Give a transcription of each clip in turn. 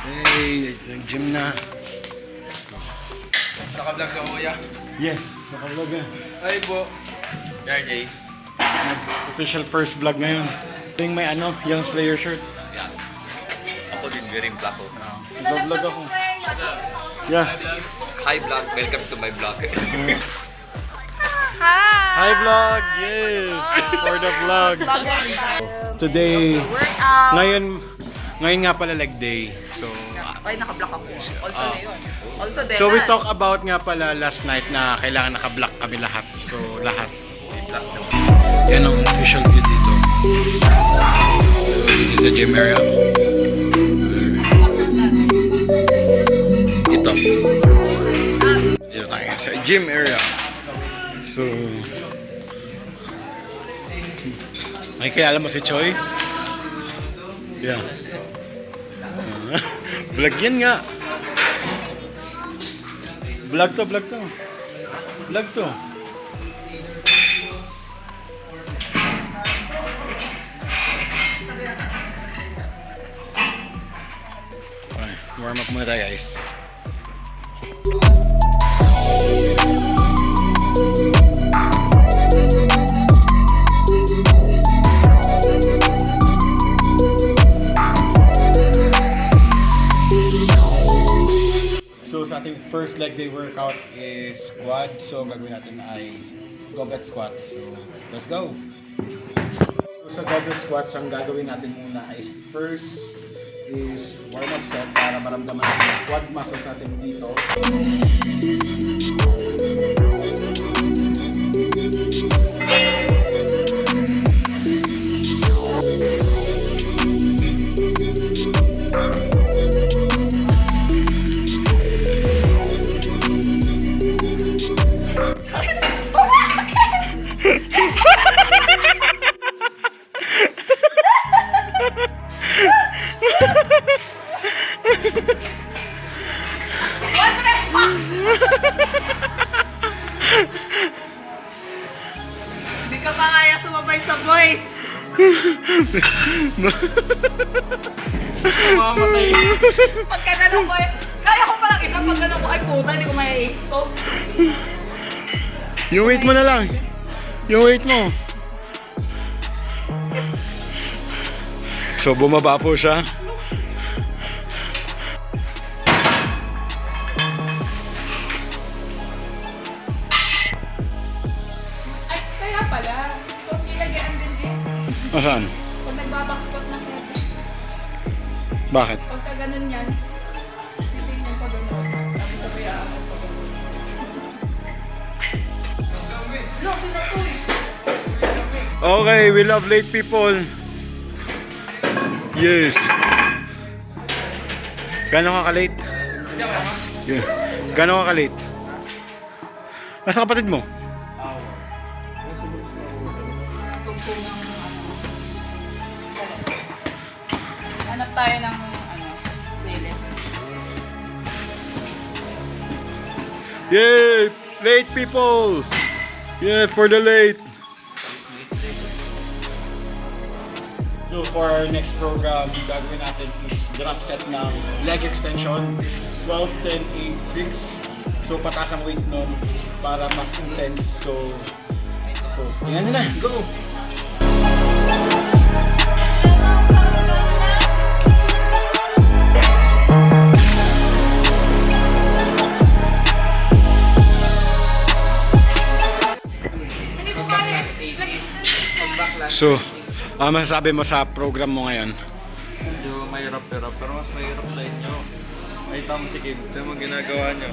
Hey, nag-gym na. Naka-vlog ka, kuya? Yes, naka-vlog na. Ay po. RJ. Official first vlog ngayon. Ito yung may yung Slayer shirt. Yeah. Ako din, wearing black ko. Nag-vlog ako. Yeah. Hi vlog, welcome to my vlog. Hi vlog! Yes! For the vlog. Today, Workout. ngayon nga pala leg day. So, Ay, naka-block ako. Also na yun. Also din. so we talk about nga pala last night na kailangan naka-block kami lahat. So, lahat. Yan ang official view dito. This is the gym area. Ito. Dito tayo sa gym area. So, may kilala mo si Choi? Yeah. Vlog yan nga. Vlog to. Vlog to. Okay, warm up muna tayo guys. So sa ating first leg day workout is squat. So ang gagawin natin ay goblet squats. So let's go! So sa goblet squats, ang gagawin natin muna ay first is warm up set para maramdaman natin yung quad muscles natin dito. Hindi ka pa kaya sumabay sa boys. Mamatay. Pag ganun ko kaya ko palang isa pag ganun ko ay puta, hindi ko may-ace ko. Yung weight mo na lang. Yung weight mo. So bumaba po siya. Ay, kaya pala. Tapos ilagyan din din. Saan? Pag nagbabackspot ng head. Bakit? Pagka ganun yan, titignan pa ganun. Tapos sabayaan mo pa ganun. No, sila to eh. Okay, we love late people. Yes. Gano'n ka ka-late? Yeah. Gano'n ka ka-late? Nasa kapatid mo? Tugtog ng hanap tayo ng playlist. Yay! Late people! Yeah, for the late! So for our next program, gagawin natin is drop set ng leg extension 12, 10, 8, 6. So pataas ang weight nun para mas intense. So tingnan nyo na, go! Hindi ko kaya. So, masasabi mo sa program mo ngayon? Medyo mahirap-hirap, pero mas mahirap sa inyo. May tamo si Kim. Ito yung ginagawa nyo.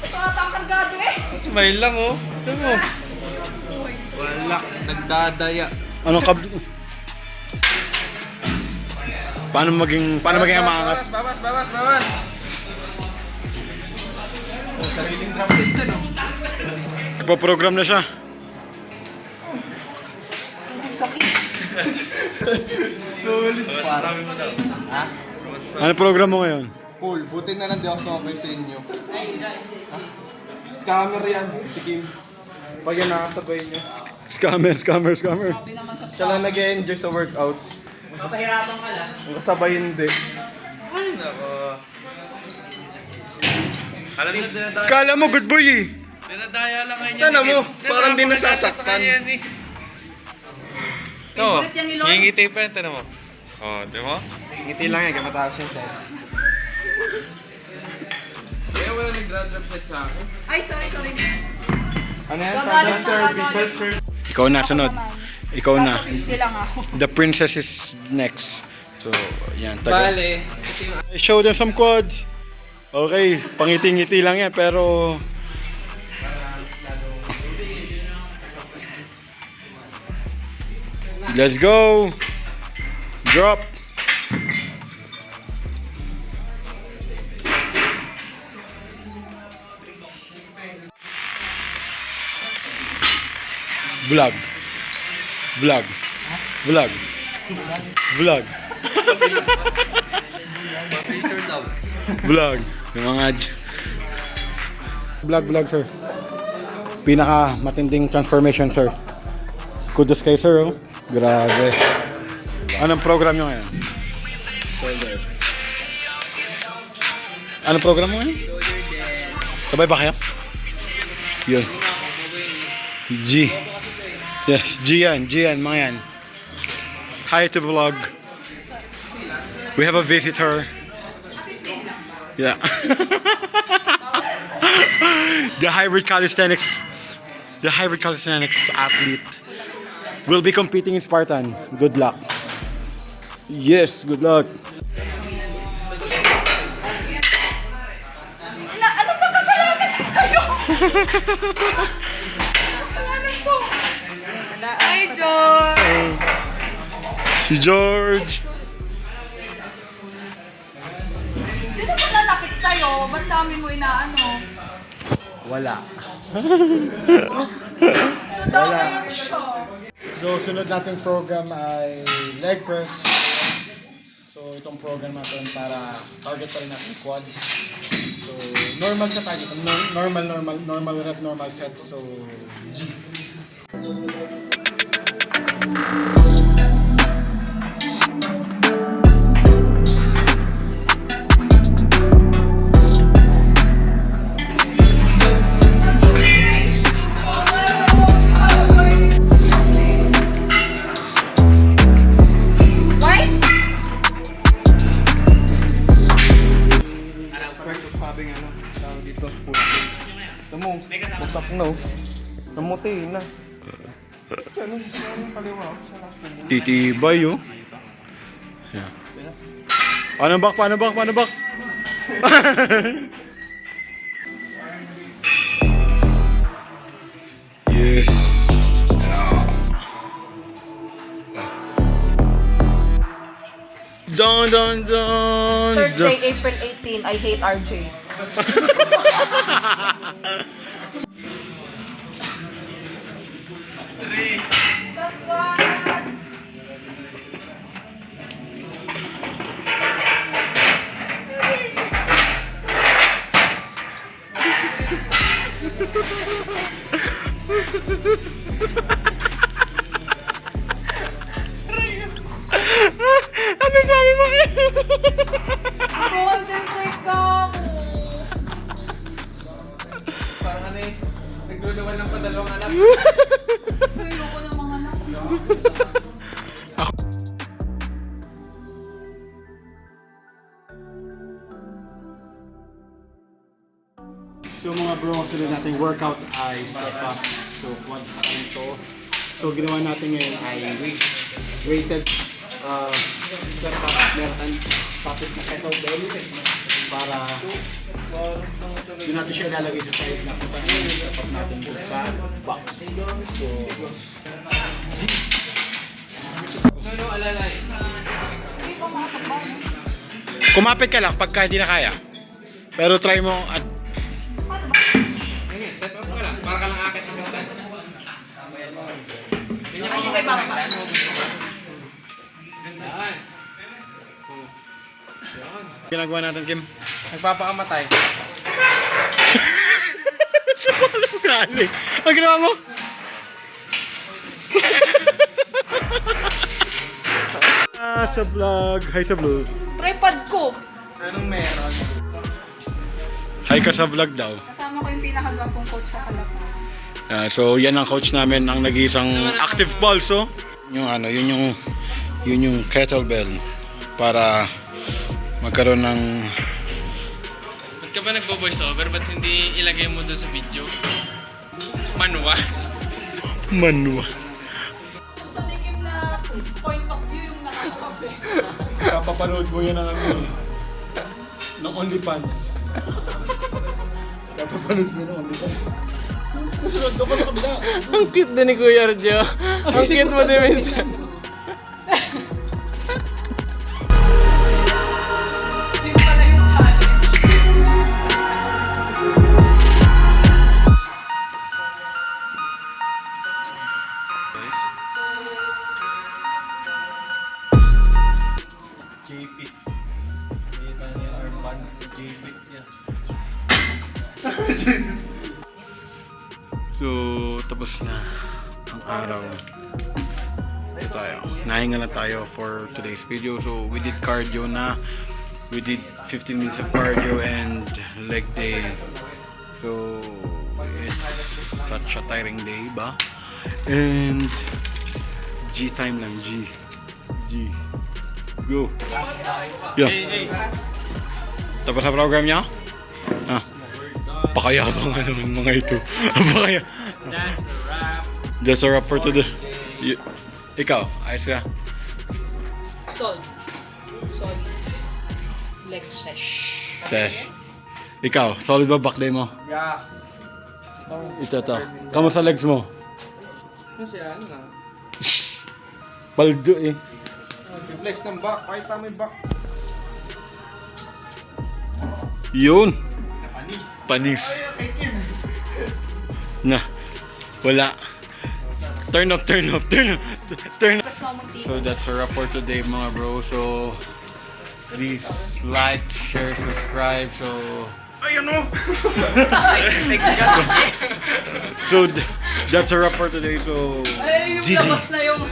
Tumatangkad gado eh. Smile lang oh. Ito mo. Wala. Nagdadaya. Anong paano maging maangas? Bawas. Oh, sariling drop set dyan oh. Ipo-program na siya. Sulit pa. Sabi mo daw. Ha? Ano program mo ngayon? Cool, buti na lang di ako sumabay sa inyo. Scammer yan, si Kim. Pag yan nakasabay nyo. Scammer. Sabi naman sa Siya lang nag-enjoy sa workout. Ang kasabay hindi. Ay, nako. Alam na, dinadaya. Kala mo good boy eh. Dinadaya lang kayo niya. Tana mo, parang di nasasaktan. Ito, Favorite yan ni Lord. ngingiti pa yan, tinan mo. Oh, di mo? Ngiti lang yan, kamatapos yan sir. Kaya wala nag-drop set sa akin. Ay, sorry. Ano yan? Gagalit na, gagalit. Ikaw na, sunod. Ikaw na. Nasa 50 lang ako. The princess is next. So, yan. Bale. Show them some quads. Okay, pangiti-ngiti lang yan, pero... Let's go! Drop! Vlog. Vlog. Vlog. Vlog. Vlog. Yung mga vlog, sir. Pinaka matinding transformation, sir. Kudos kay sir, oh. Grabe. Anong program nyo ngayon? Shoulder. Anong program mo ngayon? Sabay ba kayo? Yun. G. Yes, G yan, mga yan. Hi to vlog. We have a visitor. Yeah. The hybrid calisthenics athlete will be competing in Spartan. Good luck. Yes, good luck. Ano ba kasalanan ko sa'yo? Kasalanan ko. Ay, George. Si George. Sino ba nanakit sa'yo? Ba't sa amin mo inaano? Wala. Totoo ba yun ito? So, sunod nating program ay leg press. So, itong program natin para target pa rin natin quads. So, normal sa target. Normal rep, normal set. So, G. Sabi nga tawag dito, pulang. Tamo, bagsak na oh. Namuti na. Ano, saan kaliwa? Saan ako pumunta? Titibay, oh. Yeah. Paano back? Yes. Don. Thursday, April 18, I hate RJ. That's one. Ano sabi mo? Concentrate ka ako. Parang ano eh, nagluluwan ng padalawang anak. Ayoko ng mga anak. So mga bro, ang sunod nating workout ay step up. So quads pa ito. So ginawa natin ngayon ay weighted step up. Meron tayong topic na kettlebell para yun natin siya ilalagay sa side na kung saan yung step up natin dun sa box. So kumapit ka lang pagka hindi na kaya. Pero try mo at ginagawa natin, Kim? Nagpapakamatay. Galing. Ang ginawa mo? sa vlog. Hi sa vlog. Tripod ko. Anong meron? Hi ka sa vlog daw. Kasama ko yung pinakagapong coach sa Kalapa. So yan ang coach namin, ang nag-iisang active pulse, oh. Yung ano, yun yung kettlebell para magkaroon ng Ba't ka ba nagbo-voice over? Ba't hindi ilagay mo doon sa video? Manwa. manwa. Gusto ni Kim na point of view yung nakakape. Kapapanood mo yan ng ano, ng OnlyFans. Kapapanood mo ng OnlyFans. Kasunod ka pa sa kabila. Ang cute din ni Kuya Arjo. Ang cute mo din minsan. Yung pala yung challenge. JP. Kita niya yung armband. JP niya. So, tapos na ang araw. Ito tayo. Nahinga na tayo for today's video. So, we did cardio na. We did 15 minutes of cardio and leg day. So, it's such a tiring day, ba? And G time lang, G. G. Go. Yeah. Tapos sa program niya? Ah. Pakayabang nga naman mga ito. Pakaya. That's a wrap. That's a wrap for today. Ikaw, ayos ka? Solid. Solid. Leg sesh. Sesh. Ikaw, solid ba back day mo? Yeah. Ito. Kamusta legs mo? Kasi ano na. Paldo eh. Flex ng back. Kahit tama yung back. Yun. Panis. Panis. Kay Kim. Na. Wala. Turn up. So that's a wrap for today mga bro. So please like, share, subscribe. So Ayun o. so that's a wrap for today. So Ay, yung GG. labas na yung